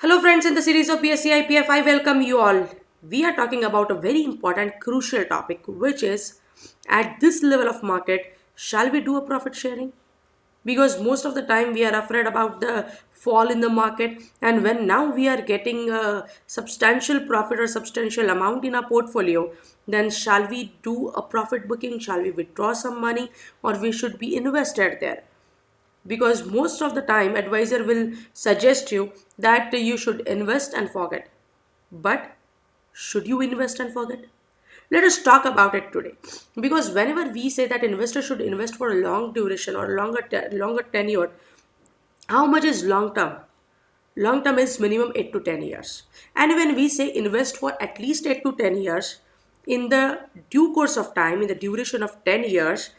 Hello, friends, in the series of BSc IPF, I welcome you all. We are talking about a very important, crucial topic, which is at this level of market, shall we do a profit sharing? Because most of the time we are afraid about the fall in the market, and when now we are getting a substantial profit or substantial amount in our portfolio, then shall we do a profit booking? Shall we withdraw some money, or we should be invested there? Because most of the time advisor will suggest you that you should invest and forget, but should you invest and forget? Let us talk about it today, because whenever we say that investors should invest for a long duration or longer tenure, how much is long term? Long term is minimum 8 to 10 years. And when we say invest for at least 8 to 10 years, in the due course of time, in the duration of 10 years,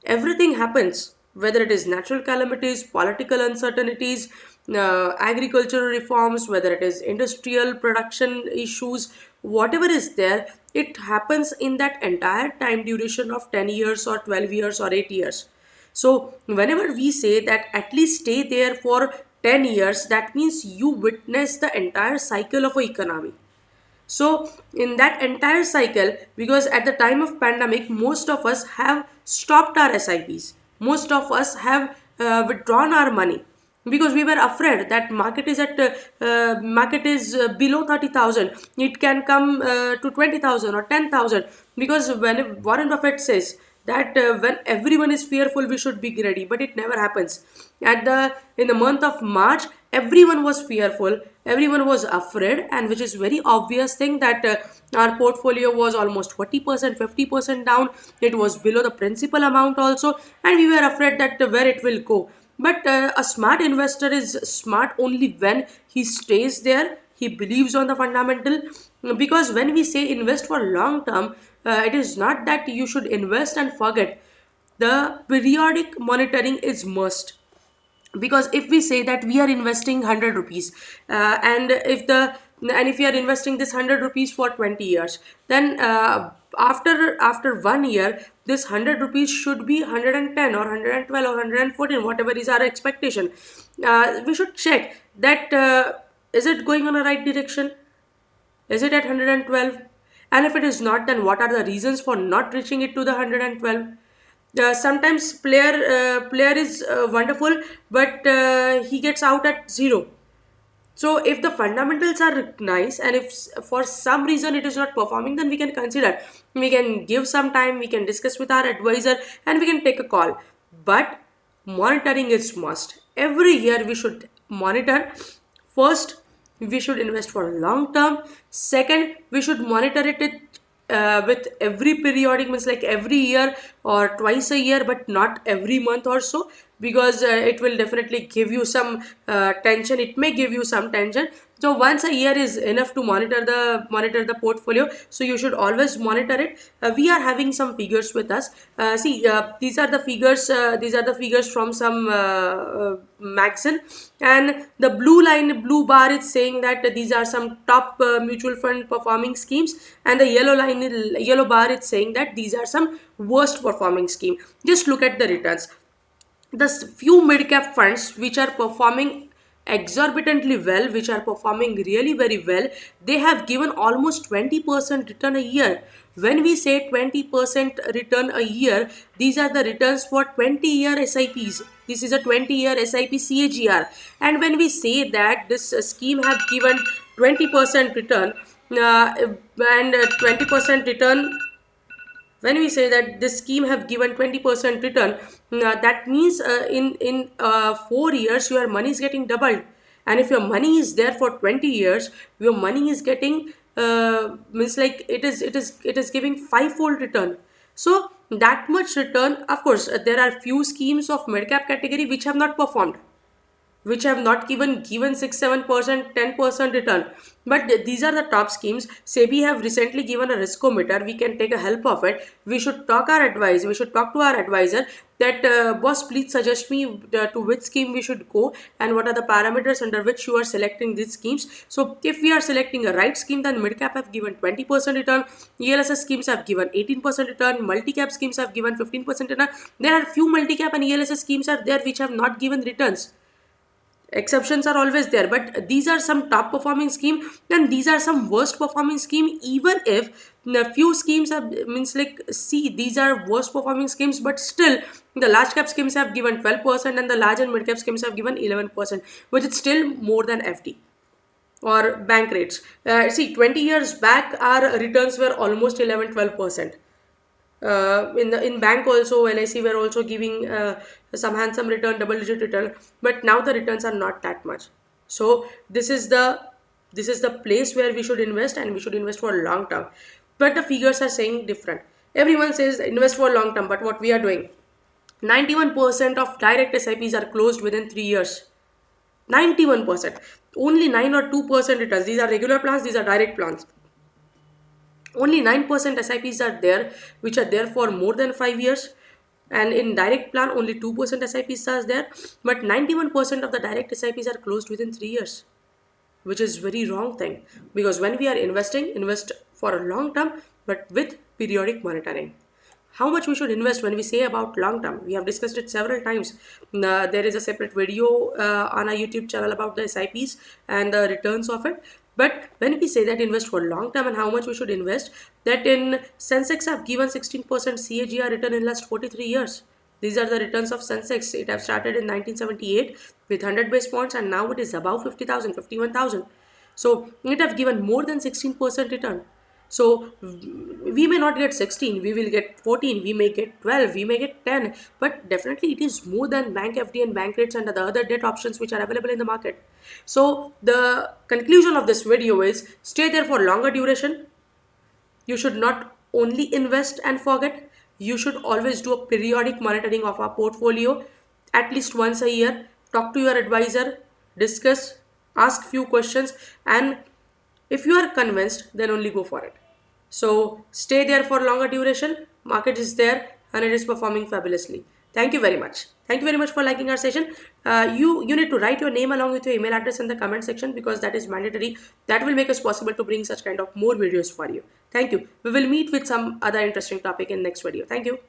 everything happens, whether it is natural calamities, political uncertainties, agricultural reforms, whether it is industrial production issues, whatever is there, it happens in that entire time duration of 10 years or 12 years or 8 years. So, whenever we say that at least stay there for 10 years, that means you witness the entire cycle of a economy. So, in that entire cycle, because at the time of pandemic, most of us have stopped our SIPs. Most of us have withdrawn our money because we were afraid that market is below 30,000. It can come to 20,000 or 10,000, because when Warren Buffett says that when everyone is fearful, we should be ready, but it never happens. In the month of March, everyone was fearful, everyone was afraid, and which is very obvious thing that our portfolio was almost 40%, 50% down. It was below the principal amount also, and we were afraid that where it will go. But a smart investor is smart only when he stays there, he believes on the fundamental. Because when we say invest for long term, it is not that you should invest and forget. The periodic monitoring is must. Because if we say that we are investing 100 rupees, and if we are investing this 100 rupees for 20 years, then after 1 year, this 100 rupees should be 110 or 112 or 114, whatever is our expectation. We should check that is it going on a right direction, is it at 112? And if it is not, then what are the reasons for not reaching it to the 112? Sometimes player is wonderful, but he gets out at zero. So if the fundamentals are nice, and if for some reason it is not performing, then we can consider, we can give some time, we can discuss with our advisor, and we can take a call. But monitoring is must. Every year we should monitor. First, we should invest for long term. Second, we should monitor it with every periodic, means like every year or twice a year, but not every month or so, because it will definitely give you some tension. It may give you some tension. So once a year is enough to monitor the portfolio. So you should always monitor it. We are having some figures with us. See, these are the figures. These are the figures from some magazine, and the blue bar is saying that these are some top mutual fund performing schemes, and the yellow bar is saying that these are some worst performing scheme. Just look at the returns. The few mid cap funds which are performing exorbitantly well, which are performing really very well, they have given almost 20% return a year. When we say 20% return a year, these are the returns for 20-year SIPs. This is a 20-year SIP CAGR. And when we say that this scheme have given 20% return, and 20% return, when we say that this scheme have given 20% return, that means in 4 years your money is getting doubled. And if your money is there for 20 years, your money is getting means like it is giving fivefold return. So that much return. Of course, there are few schemes of mid cap category which have not performed, which have not given 6 7% 10% return. But these are the top schemes. SEBI have recently given a riskometer. We can take a help of it. We should talk to our advisor that boss, please suggest me to which scheme we should go, and what are the parameters under which you are selecting these schemes. So if we are selecting a right scheme, then mid cap have given 20% return, ELSS schemes have given 18% return, multi cap schemes have given 15% return. There are few multi cap and ELSS schemes are there which have not given returns. Exceptions are always there, but these are some top performing scheme and these are some worst performing scheme. Even if a few schemes are, means like, see, these are worst performing schemes, but still the large cap schemes have given 12% and the large and mid cap schemes have given 11%, which is still more than FD or bank rates. See, 20 years back our returns were almost 11-12%. In bank also, LIC were also giving some handsome return, double digit return, but now the returns are not that much. So this is the place where we should invest, and we should invest for long term. But the figures are saying different. Everyone says invest for long term, but what we are doing, 91% of direct SIPs are closed within 3 years. 91%. Only 9 or 2% returns. These are regular plans, these are direct plans. Only 9% SIPs are there which are there for more than 5 years, and in direct plan only 2% SIPs are there, but 91% of the direct SIPs are closed within 3 years, which is very wrong thing, because when we are investing, invest for a long term but with periodic monitoring. How much we should invest when we say about long term, we have discussed it several times. There is a separate video on our YouTube channel about the SIPs and the returns of it. But when we say that invest for long term and how much we should invest, that in Sensex have given 16% CAGR return in last 43 years. These are the returns of Sensex. It have started in 1978 with 100 base points, and now it is above 50,000, 51,000. So it have given more than 16% return. So we may not get 16, we will get 14, we may get 12, we may get 10, but definitely it is more than bank FD and bank rates and the other debt options which are available in the market. So the conclusion of this video is stay there for longer duration. You should not only invest and forget. You should always do a periodic monitoring of our portfolio at least once a year. Talk to your advisor, discuss, ask few questions, and if you are convinced, then only go for it. So stay there for longer duration. Market is there and it is performing fabulously. Thank you very much. Thank you very much for liking our session. You need to write your name along with your email address in the comment section, because that is mandatory. That will make us possible to bring such kind of more videos for you. Thank you. We will meet with some other interesting topic in next video. Thank you.